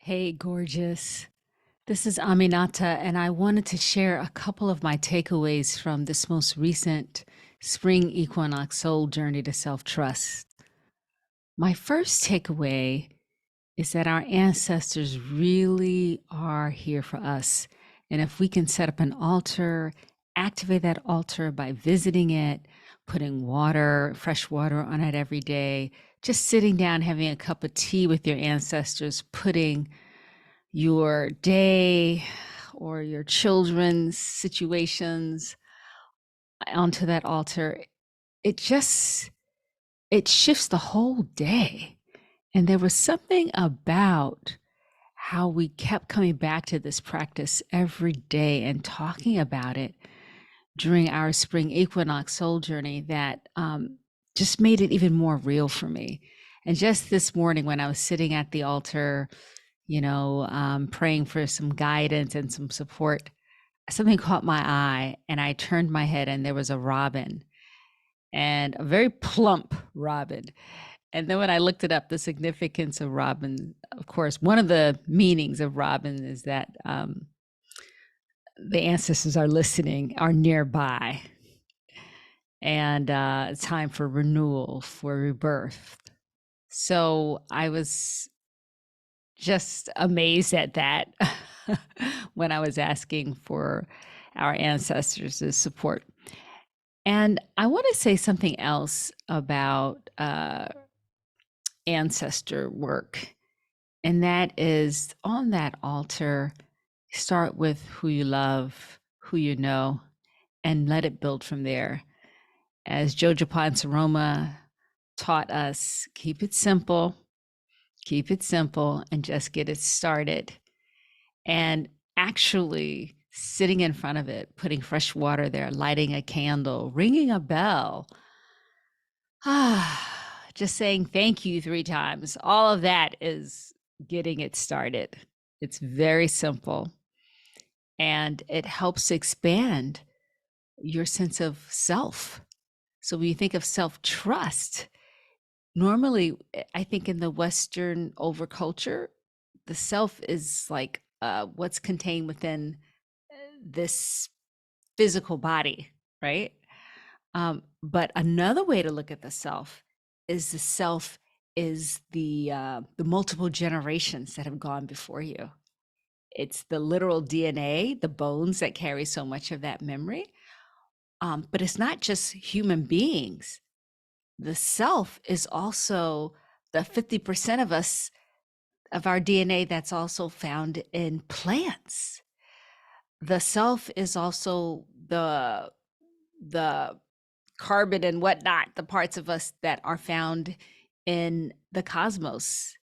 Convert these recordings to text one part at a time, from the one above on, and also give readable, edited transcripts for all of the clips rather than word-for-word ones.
Hey, gorgeous. This is Aminata, and I wanted to share a couple of my takeaways from this most recent spring equinox soul journey to self trust. My first takeaway is that our ancestors really are here for us. And if we can set up an altar, activate that altar by visiting it, putting water, fresh water on it every day, just sitting down, having a cup of tea with your ancestors, putting your day or your children's situations onto that altar, it just it shifts the whole day. And there was something about how we kept coming back to this practice every day and talking about it during our spring equinox soul journey that just made it even more real for me. And just this morning when I was sitting at the altar, praying for some guidance and some support, something caught my eye and I turned my head and there was a robin, and a very plump robin. And then when I looked it up, the significance of robin, of course, one of the meanings of robin is that the ancestors are listening, are nearby, and it's time for renewal, for rebirth. So I was just amazed at that when I was asking for our ancestors' support. And I want to say something else about ancestor work, and that is on that altar, start with who you love, who you know, and let it build from there. As Jojo Ponsaroma taught us, keep it simple, and just get it started. And actually sitting in front of it, putting fresh water there, lighting a candle, ringing a bell, just saying thank you 3 times. All of that is getting it started. It's very simple, and it helps expand your sense of self. So when you think of self-trust, normally, I think in the Western overculture, the self is like what's contained within this physical body, right? But another way to look at the self is the multiple generations that have gone before you. It's the literal DNA, the bones that carry so much of that memory. But it's not just human beings. The self is also the 50% of us, of our DNA, that's also found in plants. The self is also the carbon and whatnot, the parts of us that are found in the cosmos.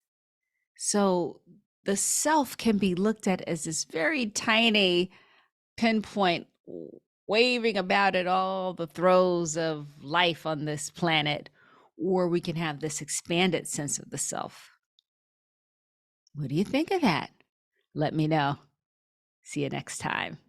So the self can be looked at as this very tiny pinpoint waving about at all the throes of life on this planet, or we can have this expanded sense of the self. What do you think of that? Let me know. See you next time.